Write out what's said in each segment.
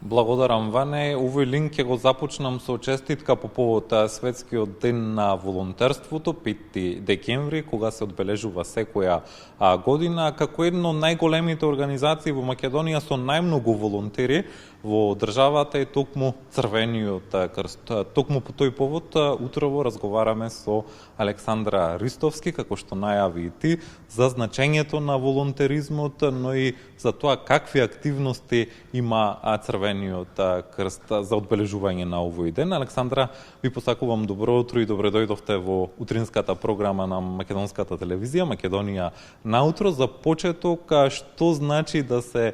Благодарам, Ване. Овој линк ќе го започнам со честитка по повод Светскиот ден на волонтерството, 5 декември, кога се одбележува секоја година, како едно од најголемите организации во Македонија со најмногу волонтери во државата е токму Црвениот крст. Токму по тој повод утрово разговараме со Александра Ристовски, како што најави и ти, за значењето на волонтеризмот, но и за тоа какви активности има Црвениот крст за одбележување на овој ден. Александра, ви посакувам добро утро и добре дојдовте во утринската програма на македонската телевизија Македонија наутро. За почеток, што значи да се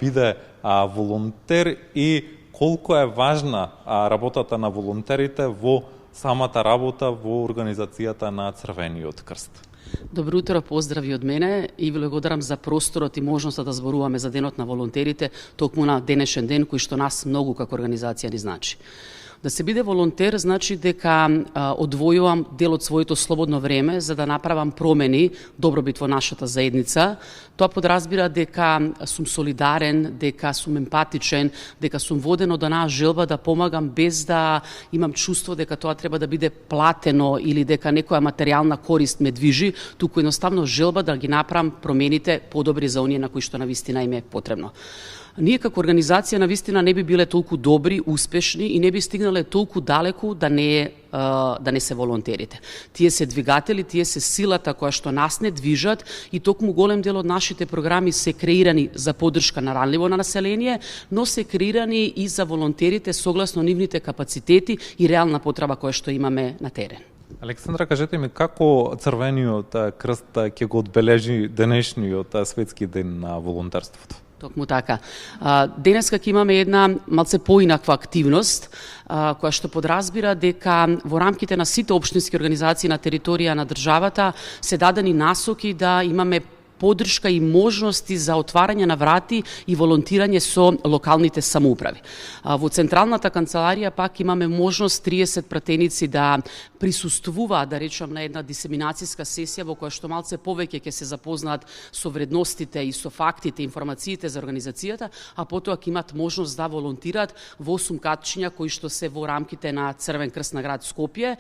биде волонтер и колку е важна работата на волонтерите во самата работа во организацијата на Црвениот крст? Добро утро, поздрави од мене и ви благодарам за просторот и можноста да зборуваме за денот на волонтерите, токму на денешен ден кој што нас многу како организација ни значи. Да се биде волонтер значи дека одвојувам дел од своето слободно време за да направам промени, добробит во нашата заедница. Тоа подразбира дека сум солидарен, дека сум емпатичен, дека сум воден од онаа желба да помагам без да имам чувство дека тоа треба да биде платено или дека некоја материјална корист ме движи, туку едноставно желба да ги направам промените подобри за оние на кои што навистина им е потребно. Ние како организација навистина не би биле толку добри, успешни и не би стигнале толку далеку да не се волонтерите. Тие се двигатели, тие се силата која што нас не движат и токму голем дел од нашите програми се креирани за поддршка на ранливо на население, но се креирани и за волонтерите согласно нивните капацитети и реална потреба која што имаме на терен. Александра, кажете ми како Црвениот крст ќе го одбележи денешниот светски ден на волонтерството? Токму така. Денеска ќе имаме една малце поинаква активност, која што подразбира дека во рамките на сите општински организации на територија на државата се дадени насоки да имаме поддршка и можности за отварање на врати и волонтирање со локалните самоуправи. Во Централната канцеларија пак имаме можност 30 пратеници да присуствуваат, да речам, на една дисеминацијска сесија во која што малце повеќе ќе се запознаат со вредностите и со фактите, информациите за организацијата, а потоа ќе имат можност да волонтираат во 8 катчиња кои што се во рамките на Црвен крст на град Скопје,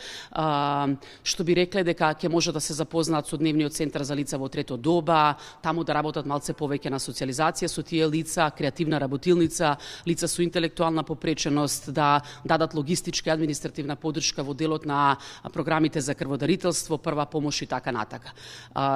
што би рекле дека ќе може да се запознаат со дневниот центар за лица во трето доба, таму да работат малце повеќе на социјализација со тие лица, креативна работилница, лица со интелектуална попреченост, да дадат логистичка и административна поддршка во делот на програмите за крводарителство, прва помош и така натака.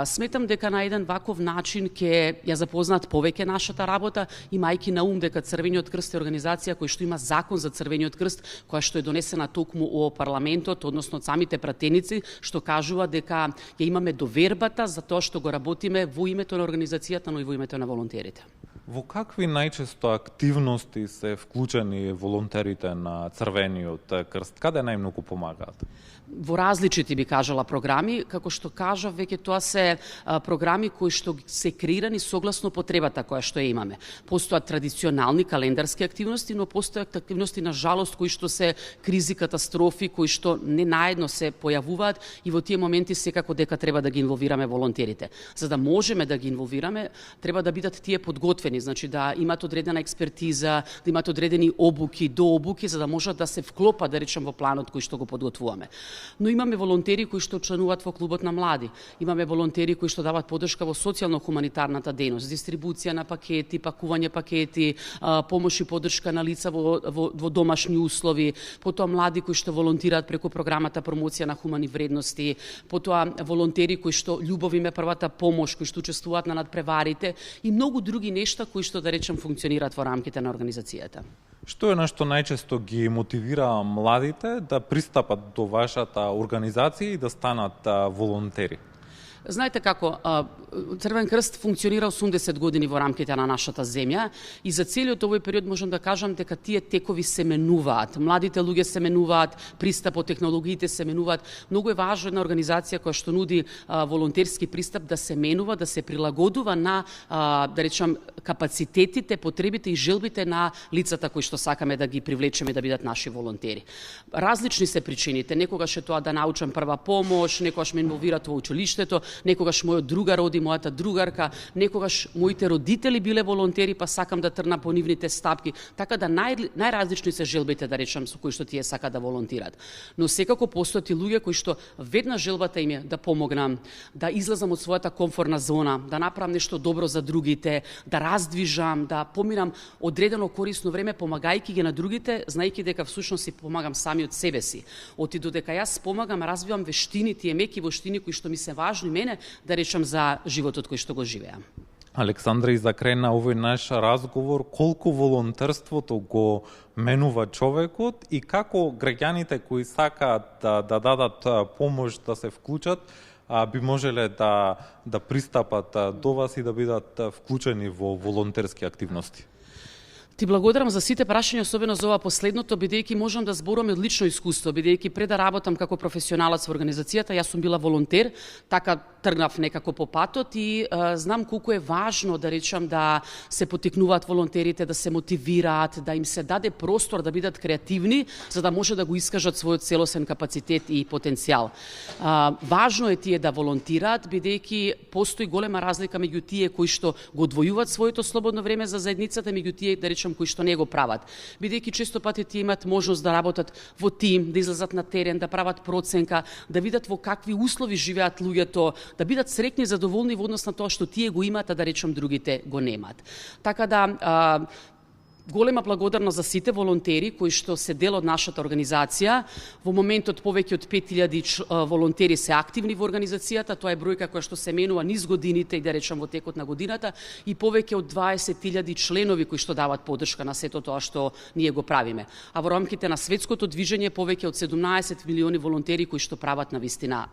Сметам дека на еден ваков начин ќе ја запознаат повеќе нашата работа, имајќи на ум дека Црвениот крст е организација која што има закон за Црвениот крст, која што е донесена токму во парламентот, односно од самите пратеници, што кажува дека ја имаме довербата за тоа што го работиме во името на организацијата, но и во името на волонтерите. Во какви најчесто активности се вклучени волонтерите на Црвениот крст? Каде најмногу помагаат? Во различити, би кажала, програми, како што кажав, веќе тоа се програми кои што се креирани согласно потребата која што ја имаме. Постојат традиционални календарски активности, но постојат активности на жалост кои што се кризи, катастрофи, кои што не наедно се појавуваат и во тие моменти секако дека треба да ги инволвираме волонтерите. За да можеме да ги инволвираме, треба да бидат тие подготвени, значи да имат одредена експертиза, да имат одредени обуки, дообуки, за да можат да се вклопат, да речем, во планот кој што го подготвуваме. Но имаме волонтери кои што членуваат во клубот на млади. Имаме волонтери кои што дават поддршка во социјално-хуманитарната дејност, дистрибуција на пакети, пакување пакети, помош и поддршка на лица во домашни услови, потоа млади кои што волонтираат преку програмата промоција на хумани вредности, потоа волонтери кои што љубов им е првата помош, кои што учествуваат на надпреварите и многу други нешта кои што, да речем, функционираат во рамките на организацијата. Што е нешто најчесто ги мотивира младите да пристапат до вашата организација и да станат волонтери? Знаете како, Црвен крст функционира 80 години во рамките на нашата земја и за целиот овој период можам да кажам дека тие текови се менуваат. Младите луѓе се менуваат, пристапот, технологиите се менуваат. Многу е важно една организација која што нуди волонтерски пристап да се менува, да се прилагодува на, да речам, капацитетите, потребите и желбите на лицата кои што сакаме да ги привлечеме да бидат наши волонтери. Различни се причините. Некогаш е тоа да научам прва помош, некогаш ме инволвираат во училиштето, некогаш мојот другар оди, мојата другарка, некогаш моите родители биле волонтери, па сакам да тргнам по нивните стапки, така да најразлични се желбите, да речам, со кои што тие сака да волонтират. Но секако постојат и луѓе кои што веднаш желбата им е да помогнам, да излезам од својата комфортна зона, да направам нешто добро за другите, да раздвижам, да поминам одредено корисно време помагајќи ги на другите, знаејќи дека всушност си помагам сами од себе си. Оти додека јас помагам, развивам вештини, тие меки вештини кои што ми се важни мене, да речам, за животот кој што го живеам. Александра, и за крај на овој наш разговор, колку волонтерството го менува човекот и како граѓаните кои сакаат да дадат помош, да се вклучат, би можеле да пристапат до вас и да бидат вклучени во волонтерски активности? Ти благодарам за сите прашања, особено за ова последното, бидејќи можам да зборувам од лично искуство, бидејќи пред да работам како професионалец во организацијата, јас сум била волонтер, така тргнав некако по патот и знам колку е важно, да речам, да се потикнуваат волонтерите, да се мотивираат, да им се даде простор да бидат креативни, за да може да го искажат својот целосен капацитет и потенцијал. Важно е тие да волонтираат, бидејќи постои голема разлика меѓу тие кои што го одвојуваат своето слободно време за заедницата, меѓу тие, да речам, кои што не го прават. Бидејќи често пати тие имаат можност да работат во тим, да излезат на терен, да прават проценка, да видат во какви услови живеат луѓето, да бидат среќни и задоволни во однос на тоа што тие го имаат, а да речем другите го немаат. Така да голема благодарност за сите волонтери кои што се дел од нашата организација. Во моментот повеќе од 5000 волонтери се активни во организацијата, тоа е бројка која што се менува низ годините и да речам во текот на годината, и повеќе од 20.000 членови кои што дават поддршка на сето тоа што ние го правиме. А во рамките на светското движење повеќе од 17 милиони волонтери кои што прават на вистина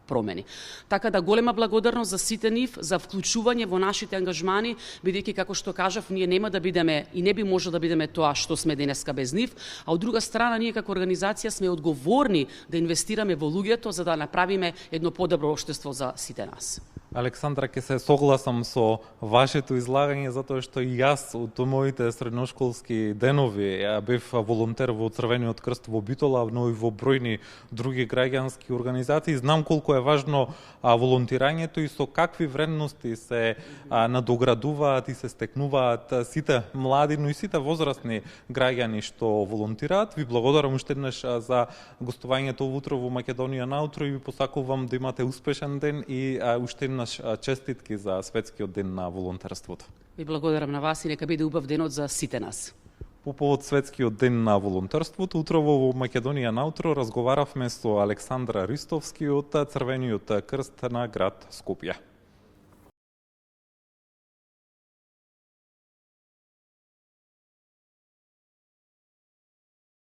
промени. Така да голема благодарност за сите нив, за вклучување во нашите ангажмани, бидејќи, како што кажав, ние нема да бидеме и не би може да бидеме тоа што сме денеска без нив, а од друга страна ние како организација сме одговорни да инвестираме во луѓето за да направиме едно подобро општество за сите нас. Александра, ќе се согласам со вашето излагање, затоа што и јас од моите средношколски денови бев волонтер во Црвениот крст во Битола, но и во бројни други граѓански организации. Знам колку е важно волонтирањето и со какви вредности се надоградуваат и се стекнуваат сите млади, но и сите возрастни граѓани што волонтираат. Ви благодарам уште еднаш за гостувањето утро во Македонија наутро и ви посакувам да имате успешен ден и уште еднаш честитки за Светскиот ден на волонтерството. Ви благодарам на вас и нека биде убав денот за сите нас. По повод Светскиот ден на волонтерството, утрово во Македонија наутро разговаравме со Александра Ристовски од Црвениот крст на град Скопје.